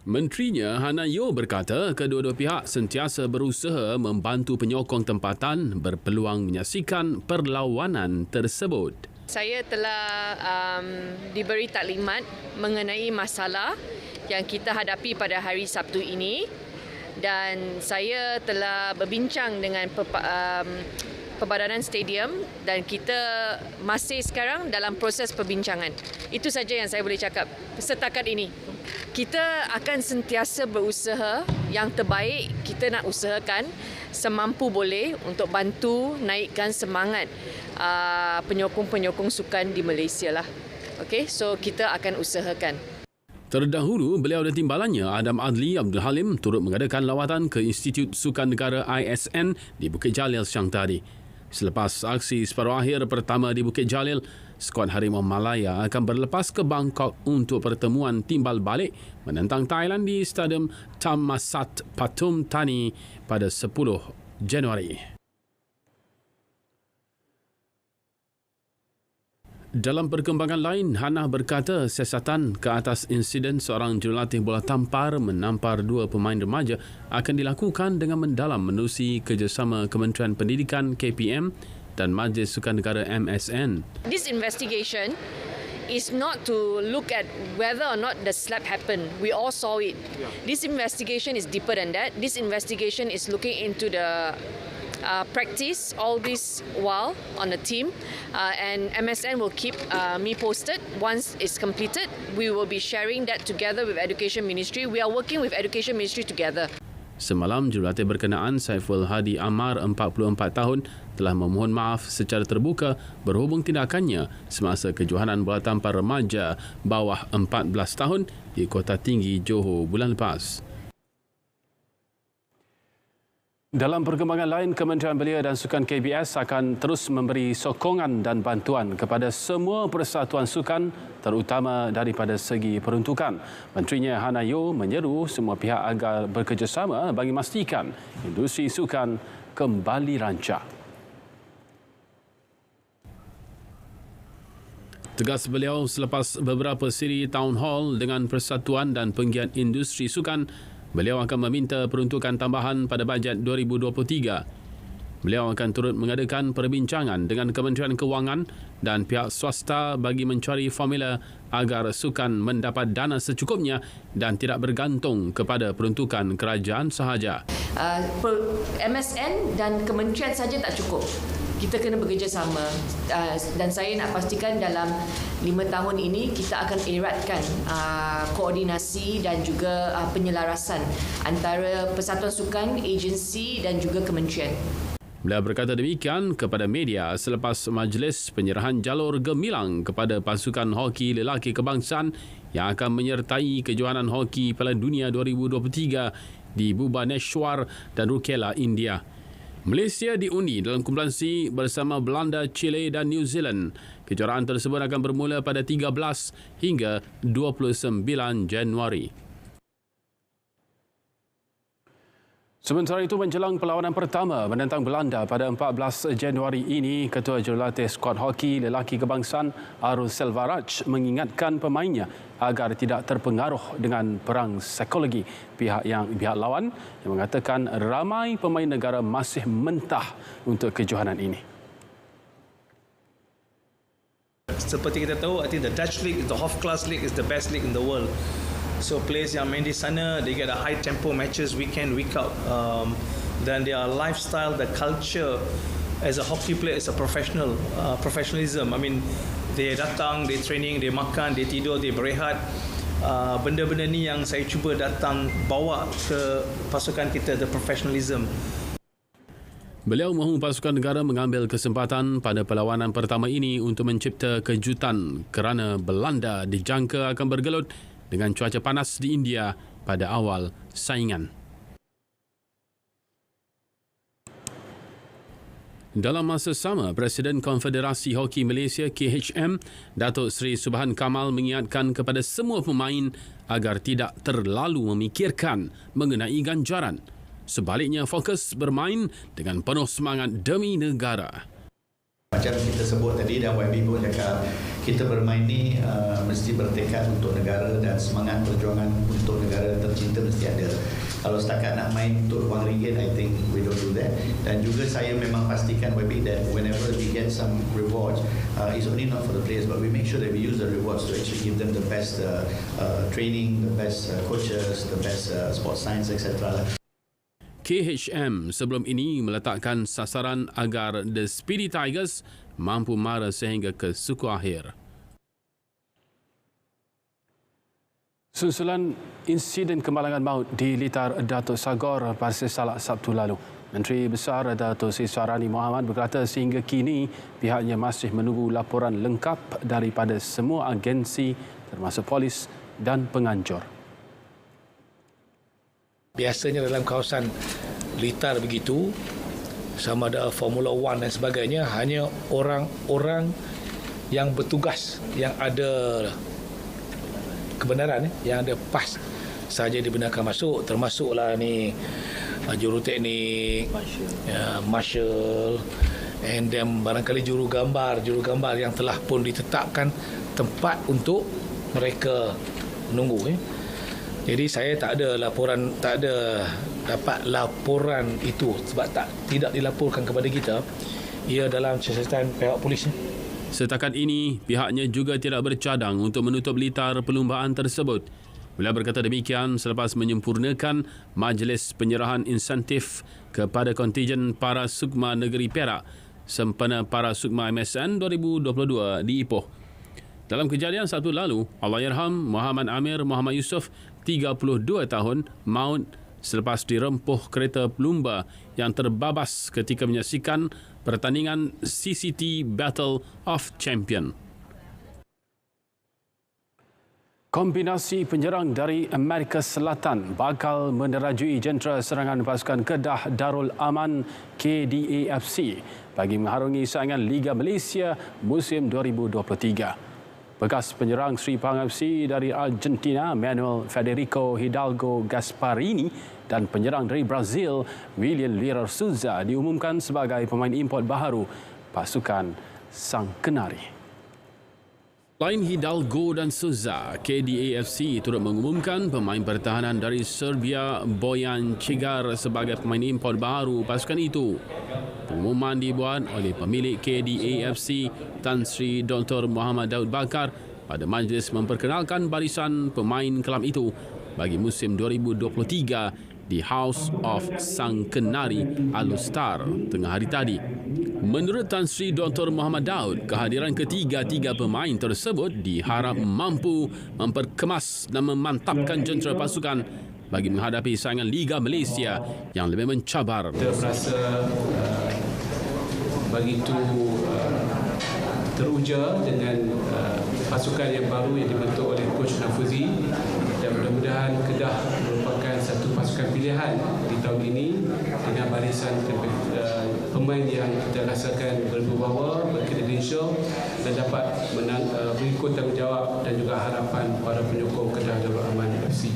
Menterinya Hana Yeoh berkata kedua-dua pihak sentiasa berusaha membantu penyokong tempatan berpeluang menyaksikan perlawanan tersebut. Saya telah diberi taklimat mengenai masalah yang kita hadapi pada hari Sabtu ini dan saya telah berbincang dengan Perbadanan Stadium dan kita masih sekarang dalam proses perbincangan. Itu saja yang saya boleh cakap setakat ini. Kita akan sentiasa berusaha yang terbaik kita nak usahakan semampu boleh untuk bantu naikkan semangat penyokong-penyokong sukan di Malaysia lah. Okay, so kita akan usahakan. Terdahulu, beliau dan timbalannya Adam Adli Abdul Halim turut mengadakan lawatan ke Institut Sukan Negara ISN di Bukit Jalil siang tadi. Selepas aksi separuh akhir pertama di Bukit Jalil, skuad Harimau Malaya akan berlepas ke Bangkok untuk pertemuan timbal balik menentang Thailand di Stadium Thammasat Pathum Thani pada 10 Januari. Dalam perkembangan lain, Hana berkata siasatan ke atas insiden seorang jurulatih bola tampar menampar dua pemain remaja akan dilakukan dengan mendalam menerusi kerjasama Kementerian Pendidikan KPM dan Majlis Sukan Negara MSN. This investigation is not to look at whether or not the slap happened. We all saw it. This investigation is deeper than that. This investigation is looking into the practice all this while on the team and MSN will keep me posted once it's completed. We will be sharing that together with Education Ministry. We are working with Education Ministry together. Semalam, jurulatih berkenaan Saiful Hadi Amar, 44 tahun, telah memohon maaf secara terbuka berhubung tindakannya semasa kejohanan bola tampar remaja bawah 14 tahun di Kota Tinggi, Johor bulan lepas. Dalam perkembangan lain, Kementerian Belia dan Sukan KBS akan terus memberi sokongan dan bantuan kepada semua persatuan sukan terutama daripada segi peruntukan. Menterinya Hana Yeoh menyeru semua pihak agar bekerjasama bagi memastikan industri sukan kembali rancak. Tegas beliau selepas beberapa siri town hall dengan persatuan dan penggiat industri sukan, beliau akan meminta peruntukan tambahan pada bajet 2023. Beliau akan turut mengadakan perbincangan dengan Kementerian Kewangan dan pihak swasta bagi mencari formula agar sukan mendapat dana secukupnya dan tidak bergantung kepada peruntukan kerajaan sahaja. MSN dan kementerian saja tak cukup. kita kena bekerjasama dan saya nak pastikan dalam 5 tahun ini kita akan eratkan koordinasi dan juga penyelarasan antara Persatuan Sukan, agensi dan juga kementerian. Beliau berkata demikian kepada media selepas majlis penyerahan jalur gemilang kepada pasukan hoki lelaki kebangsaan yang akan menyertai kejohanan hoki Piala Dunia 2023 di Bhubaneswar dan Rourkela, India. Malaysia diundi dalam kumpulan C bersama Belanda, Chile dan New Zealand. Kejuaraan tersebut akan bermula pada 13 hingga 29 Januari. Sementara itu, menjelang perlawanan pertama menentang Belanda pada 14 Januari ini, Ketua Jurulatih Skuad Hoki Lelaki Kebangsaan Arul Selvaraj mengingatkan pemainnya agar tidak terpengaruh dengan perang psikologi pihak lawan yang mengatakan ramai pemain negara masih mentah untuk kejohanan ini. Seperti kita tahu, I think the Dutch League, the Hofklasse League is the best league in the world. So players yang main di sana, they get a high tempo matches week in, week out. Then their lifestyle, the culture as a hockey player is a professionalism. I mean, they datang, they training, they makan, they tidur, they berehat. Benda-benda ni yang saya cuba datang bawa ke pasukan kita, the professionalism. Beliau mahu pasukan negara mengambil kesempatan pada perlawanan pertama ini untuk mencipta kejutan kerana Belanda dijangka akan bergelut dengan cuaca panas di India pada awal saingan. Dalam masa sama, Presiden Konfederasi Hoki Malaysia KHM, Datuk Seri Subhan Kamal mengingatkan kepada semua pemain agar tidak terlalu memikirkan mengenai ganjaran. Sebaliknya, fokus bermain dengan penuh semangat demi negara. Macam kita sebut tadi dan YB pun cakap, kita bermain ni mesti bertekad untuk negara dan semangat perjuangan untuk negara tercinta mesti ada. Kalau setakat nak main untuk RM1, I think we don't do that. Dan juga saya memang pastikan YB that whenever we get some rewards, it's only not for the players, but we make sure that we use the rewards to actually give them the best training, the best coaches, the best sports science, etc. KHM sebelum ini meletakkan sasaran agar The Speedy Tigers mampu mara sehingga ke suku akhir. Susulan insiden kemalangan maut di Litar Datuk Sagor Pasir Salak Sabtu lalu, Menteri Besar Datuk Seri Suarani Mohamad berkata sehingga kini pihaknya masih menunggu laporan lengkap daripada semua agensi termasuk polis dan penganjur. Biasanya dalam kawasan Litar begitu, sama ada Formula 1 dan sebagainya, hanya orang-orang yang bertugas, yang ada kebenaran, yang ada pas saja dibenarkan masuk, termasuklah ni juruteknik, marshal, and then barangkali jurugambar yang telah pun ditetapkan tempat untuk mereka menunggu. Jadi saya tak ada dapat laporan itu sebab tidak dilaporkan kepada kita. Ia dalam siasatan pihak polis. Setakat ini, pihaknya juga tidak bercadang untuk menutup litar perlumbaan tersebut. Beliau berkata demikian selepas menyempurnakan majlis penyerahan insentif kepada kontijen para sukma negeri Perak sempena para sukma MSN 2022 di Ipoh. Dalam kejadian Sabtu lalu, Allahyarham Muhammad Amir Muhammad Yusof, 32 tahun, maut selepas dirempuh kereta pelumba yang terbabas ketika menyaksikan pertandingan CCT Battle of Champion. Kombinasi penyerang dari Amerika Selatan bakal menerajui jentera serangan pasukan Kedah Darul Aman KDAFC bagi mengharungi saingan Liga Malaysia musim 2023. Bekas penyerang Sri Pahang FC dari Argentina, Manuel Federico Hidalgo Gasparini dan penyerang dari Brazil, William Lira Souza diumumkan sebagai pemain import baharu pasukan Sang Kenari. Selain Hidalgo dan Souza, KDAFC turut mengumumkan pemain pertahanan dari Serbia, Bojan Cigar sebagai pemain import baharu pasukan itu. Pengumuman dibuat oleh pemilik KDAFC Tan Sri Dr. Muhammad Daud Bakar pada majlis memperkenalkan barisan pemain kelam itu bagi musim 2023 di House of Sang Kenari Alustar tengah hari tadi. Menurut Tan Sri Dr. Muhammad Daud, kehadiran ketiga-tiga pemain tersebut diharap mampu memperkemas dan memantapkan jentera pasukan bagi menghadapi saingan Liga Malaysia yang lebih mencabar. Kita merasa begitu teruja dengan pasukan yang baru yang dibentuk oleh Coach Nafuzi, dan mudah-mudahan Kedah merupakan satu pasukan pilihan di tahun ini dengan barisan pemain yang kita rasakan berwibawa, berkredensel dan dapat mengikut tanggungjawab dan juga harapan para penyokong Kedah Darul Aman FC.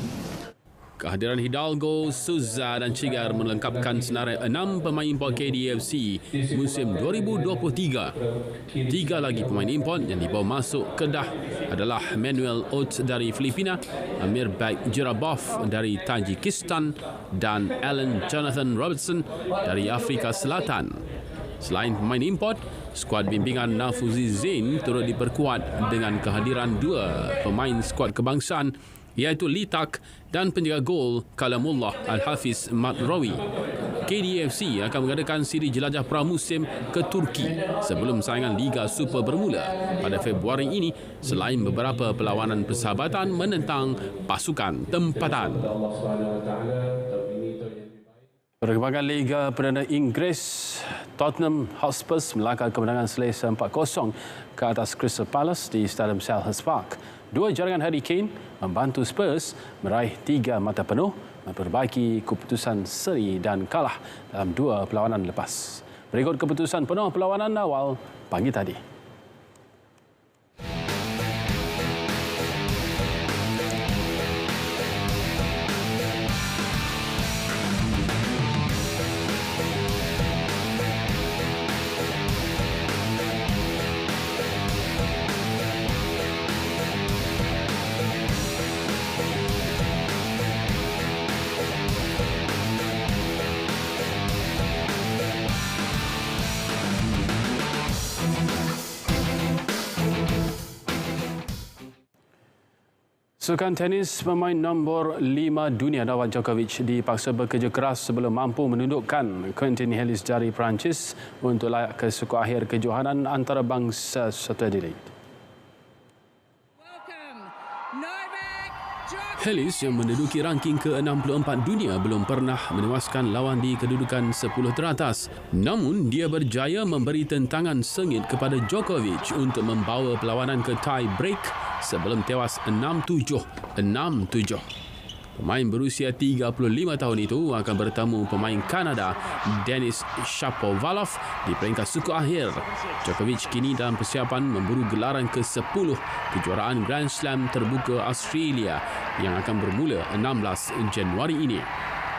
Kehadiran Hidalgo, Souza dan Cigar melengkapkan senarai 6 pemain import KDFC musim 2023. 3 lagi pemain import yang dibawa masuk Kedah adalah Manuel Oates dari Filipina, Amir Bek Jirabov dari Tajikistan dan Alan Jonathan Robertson dari Afrika Selatan. Selain pemain import, skuad bimbingan Nafuzi Zain turut diperkuat dengan kehadiran 2 pemain skuad kebangsaan iaitu Litak dan penjaga gol Kalamullah Al-Hafiz Matrawi. KDFC akan mengadakan siri jelajah pramusim ke Turki sebelum saingan Liga Super bermula pada Februari ini selain beberapa perlawanan persahabatan menentang pasukan tempatan. Perkembangan Liga Perdana Inggeris, Tottenham Hotspur melangkah kemenangan selesa 4-0 ke atas Crystal Palace di Stadium Selhurst Park. 2 jaringan Harry Kane membantu Spurs meraih 3 mata penuh memperbaiki keputusan seri dan kalah dalam 2 perlawanan lepas. Berikut keputusan penuh perlawanan awal pagi tadi. Sukan tenis, pemain nombor 5 dunia Novak Djokovic dipaksa bekerja keras sebelum mampu menundukkan Quentin Halys dari Perancis untuk layak ke suku akhir kejohanan antarabangsa Satu Adelaide. Halys yang menduduki ranking ke-64 dunia belum pernah menewaskan lawan di kedudukan 10 teratas. Namun, dia berjaya memberi tentangan sengit kepada Djokovic untuk membawa perlawanan ke tie break sebelum tewas 6-7, 6-7. Pemain berusia 35 tahun itu akan bertemu pemain Kanada Denis Shapovalov di peringkat suku akhir. Djokovic kini dalam persiapan memburu gelaran ke-10 kejuaraan Grand Slam terbuka Australia yang akan bermula 16 Januari ini.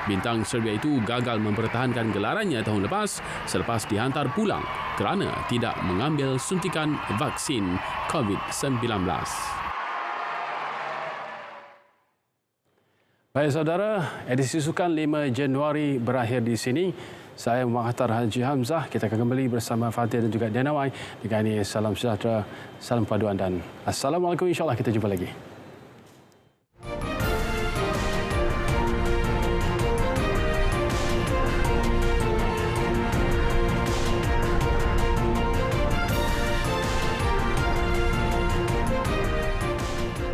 Bintang Serbia itu gagal mempertahankan gelarannya tahun lepas selepas dihantar pulang kerana tidak mengambil suntikan vaksin COVID-19. Baik saudara, edisi Sukan 5 Januari berakhir di sini. Saya Muhammad Haji Hamzah. Kita akan kembali bersama Fatih dan juga Denawai. Dengan ini, salam sejahtera, salam paduan dan Assalamualaikum. InsyaAllah kita jumpa lagi.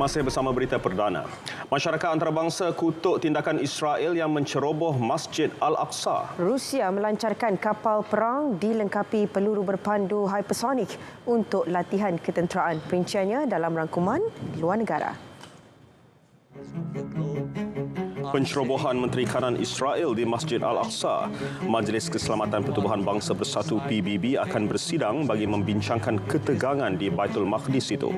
Masih bersama berita perdana. Masyarakat antarabangsa kutuk tindakan Israel yang menceroboh Masjid Al-Aqsa. Rusia melancarkan kapal perang dilengkapi peluru berpandu hypersonik untuk latihan ketenteraan. Perinciannya dalam rangkuman di luar negara. Pencerobohan Menteri Kanan Israel di Masjid Al-Aqsa. Majlis Keselamatan Pertubuhan Bangsa Bersatu PBB akan bersidang bagi membincangkan ketegangan di Baitul Maqdis itu.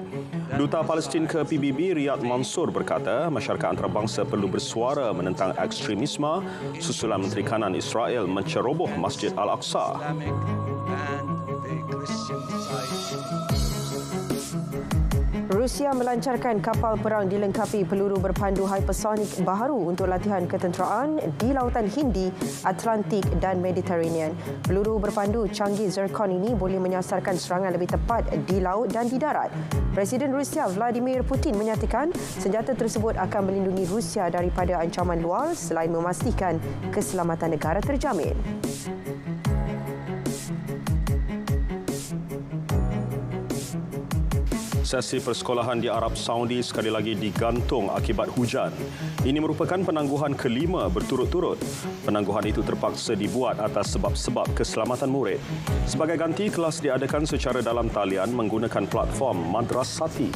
Duta Palestin ke PBB Riyad Mansour berkata masyarakat antarabangsa perlu bersuara menentang ekstremisme susulan Menteri Kanan Israel menceroboh Masjid Al-Aqsa. Rusia melancarkan kapal perang dilengkapi peluru berpandu hypersonik baharu untuk latihan ketenteraan di Lautan Hindi, Atlantik dan Mediterranean. Peluru berpandu canggih Zircon ini boleh menyasarkan serangan lebih tepat di laut dan di darat. Presiden Rusia Vladimir Putin menyatakan senjata tersebut akan melindungi Rusia daripada ancaman luar selain memastikan keselamatan negara terjamin. Sesi persekolahan di Arab Saudi sekali lagi digantung akibat hujan. Ini merupakan penangguhan kelima berturut-turut. Penangguhan itu terpaksa dibuat atas sebab-sebab keselamatan murid. Sebagai ganti, kelas diadakan secara dalam talian menggunakan platform Madrasati.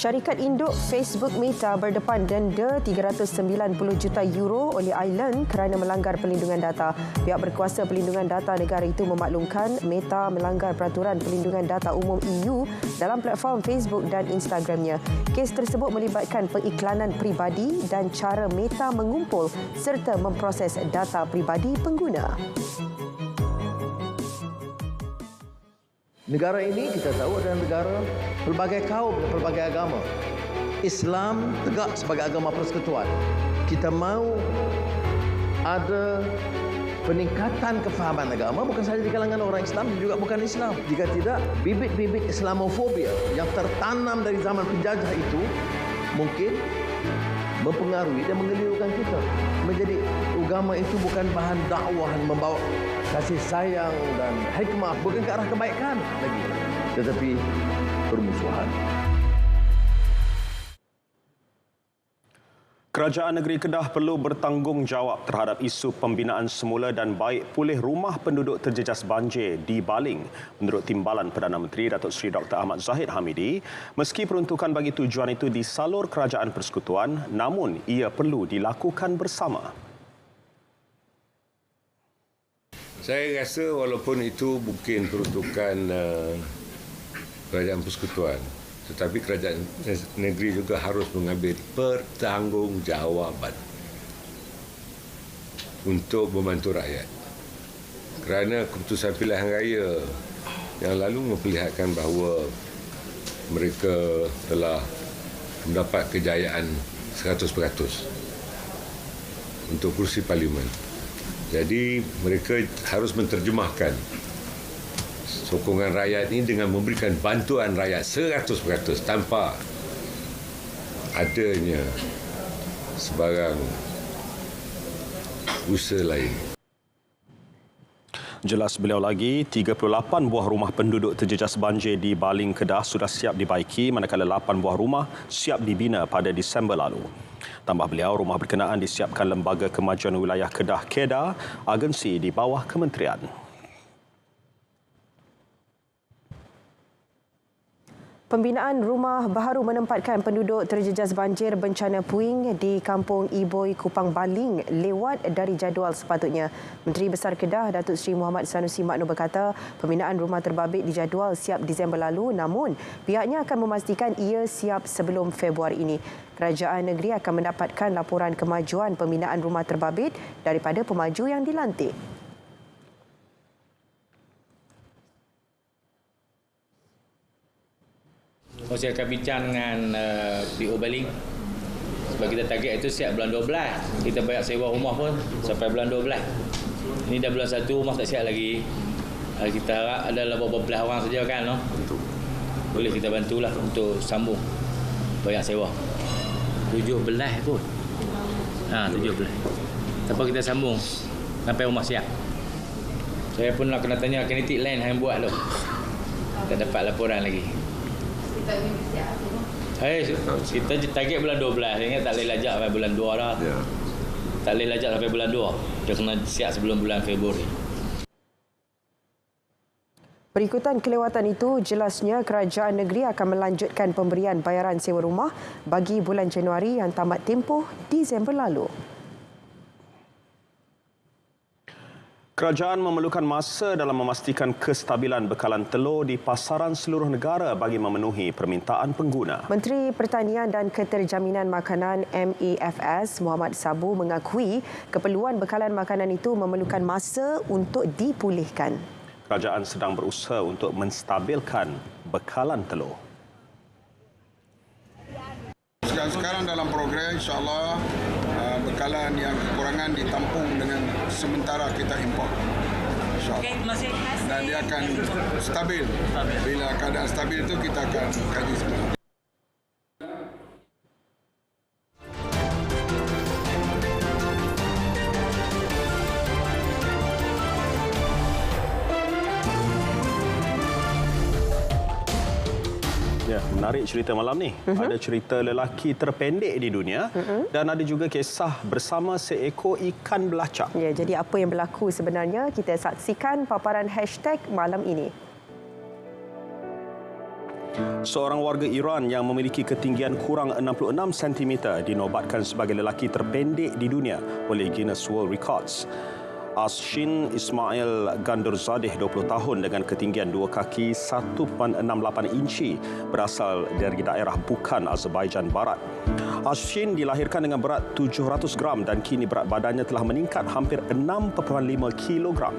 Syarikat induk Facebook Meta berdepan denda 390 juta euro oleh Ireland kerana melanggar perlindungan data. Pihak berkuasa perlindungan data negara itu memaklumkan Meta melanggar peraturan perlindungan data umum EU dalam platform Facebook dan Instagramnya. Kes tersebut melibatkan pengiklanan peribadi dan cara Meta mengumpul serta memproses data peribadi pengguna. Negara ini kita tahu adalah negara pelbagai kaum dan pelbagai agama. Islam tegak sebagai agama persekutuan. Kita mahu ada peningkatan kefahaman agama bukan sahaja di kalangan orang Islam, juga bukan Islam. Jika tidak, bibit-bibit Islamofobia yang tertanam dari zaman penjajah itu mungkin mempengaruhi dan mengelirukan kita. Menjadi agama itu bukan bahan dakwah yang membawa kasih sayang dan hikmah, bukan ke arah kebaikan lagi, tetapi permusuhan. Kerajaan Negeri Kedah perlu bertanggungjawab terhadap isu pembinaan semula dan baik pulih rumah penduduk terjejas banjir di Baling. Menurut Timbalan Perdana Menteri Datuk Seri Dr. Ahmad Zahid Hamidi, meski peruntukan bagi tujuan itu disalur Kerajaan Persekutuan, namun ia perlu dilakukan bersama. Saya rasa walaupun itu mungkin peruntukan Kerajaan Persekutuan, tetapi kerajaan negeri juga harus mengambil pertanggungjawaban untuk membantu rakyat. Kerana keputusan pilihan raya yang lalu memperlihatkan bahawa mereka telah mendapat kejayaan 100% untuk kursi parlimen. Jadi mereka harus menterjemahkan sokongan rakyat ini dengan memberikan bantuan rakyat 100% tanpa adanya sebarang usaha lain. Jelas beliau lagi, 38 buah rumah penduduk terjejas banjir di Baling, Kedah sudah siap dibaiki manakala 8 buah rumah siap dibina pada Disember lalu. Tambah beliau, rumah berkenaan disiapkan Lembaga Kemajuan Wilayah Kedah KEDA, agensi di bawah kementerian. Pembinaan rumah baharu menempatkan penduduk terjejas banjir bencana puing di Kampung Iboi, Kupang Baling lewat dari jadual sepatutnya. Menteri Besar Kedah, Datuk Seri Muhammad Sanusi Makno berkata, pembinaan rumah terbabit dijadual siap Disember lalu, namun pihaknya akan memastikan ia siap sebelum Februari ini. Kerajaan negeri akan mendapatkan laporan kemajuan pembinaan rumah terbabit daripada pemaju yang dilantik. Saya akan bincang dengan PO Baling sebab kita target itu siap bulan 12. Kita bayar sewa rumah pun sampai bulan 12. Ini dah bulan 1, rumah tak siap lagi. Kita harap adalah beberapa belas orang saja kan, no? Boleh kita bantulah untuk sambung bayar sewa. 17 pun. 17. Tapi kita sambung sampai rumah siap. Saya pun nak kena tanya kinetik lain yang buat tu. Tak dapat laporan lagi. Kita target bulan 12. Ingat tak boleh lajak sampai bulan 2 dah. Ya. Tak boleh lajak sampai bulan 2. Dia kena siap sebelum bulan Februari. Berikutan kelewatan itu, jelasnya kerajaan negeri akan melanjutkan pemberian bayaran sewa rumah bagi bulan Januari yang tamat tempoh Disember lalu. Kerajaan memerlukan masa dalam memastikan kestabilan bekalan telur di pasaran seluruh negara bagi memenuhi permintaan pengguna. Menteri Pertanian dan Keterjaminan Makanan MEFS Muhammad Sabu mengakui keperluan bekalan makanan itu memerlukan masa untuk dipulihkan. kerajaan sedang berusaha untuk menstabilkan bekalan telur. Sekarang dalam program insya-Allah bekalan yang kekurangan ditampung dengan sementara kita import. Dan dia akan stabil. Bila keadaan stabil itu kita akan kaji semula. Ya, menarik cerita malam ni. Ada cerita lelaki terpendek di dunia dan ada juga kisah bersama seekor ikan belacak. Ya, jadi apa yang berlaku sebenarnya? Kita saksikan paparan hashtag malam ini. Seorang warga Iran yang memiliki ketinggian kurang 66 cm dinobatkan sebagai lelaki terpendek di dunia oleh Guinness World Records. Ashin Ismail Gandurzadeh 20 tahun dengan ketinggian 2 kaki 1.68 inci berasal dari daerah Bukan, Azerbaijan Barat. Ashin dilahirkan dengan berat 700 gram dan kini berat badannya telah meningkat hampir 6.5 kilogram.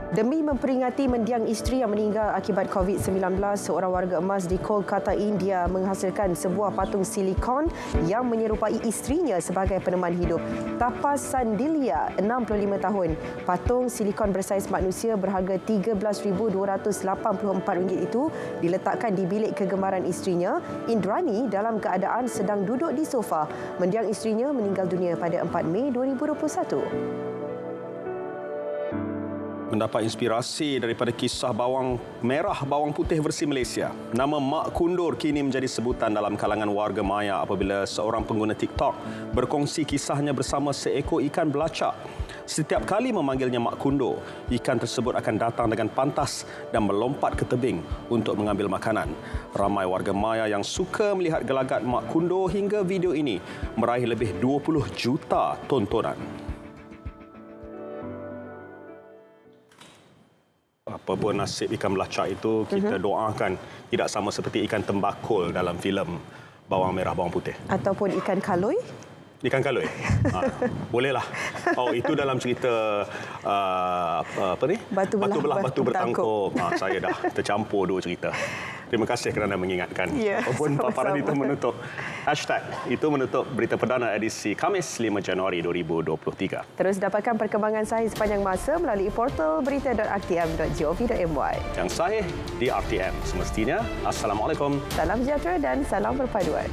Demi memperingati mendiang isteri yang meninggal akibat COVID-19, seorang warga emas di Kolkata, India menghasilkan sebuah patung silikon yang menyerupai isterinya sebagai peneman hidup. Tapas Sandilia, 65 tahun. Patung silikon bersaiz manusia berharga RM13,284 itu diletakkan di bilik kegemaran isterinya, Indrani, dalam keadaan sedang duduk di sofa. Mendiang isterinya meninggal dunia pada 4 Mei 2021. Mendapat inspirasi daripada kisah bawang merah, bawang putih versi Malaysia. Nama Mak Kundur kini menjadi sebutan dalam kalangan warga maya apabila seorang pengguna TikTok berkongsi kisahnya bersama seekor ikan belacak. Setiap kali memanggilnya Mak Kundur, ikan tersebut akan datang dengan pantas dan melompat ke tebing untuk mengambil makanan. Ramai warga maya yang suka melihat gelagat Mak Kundur hingga video ini meraih lebih 20 juta tontonan. Apapun nasib ikan belacak itu, kita doakan tidak sama seperti ikan tembakul dalam filem Bawang Merah Bawang Putih. Ataupun ikan kaloi? Ikan kaloi? Bolehlah. Oh, itu dalam cerita apa ni? Batu belah batu bertangkup. Saya dah tercampur dua cerita. Terima kasih kerana mengingatkan. Ya, Apapun paparan itu menutup. Hashtag itu menutup berita perdana edisi Khamis 5 Januari 2023. Terus dapatkan perkembangan sahih sepanjang masa melalui portal berita.rtm.gov.my. Yang sahih di RTM. Semestinya, Assalamualaikum. Salam sejahtera dan salam perpaduan.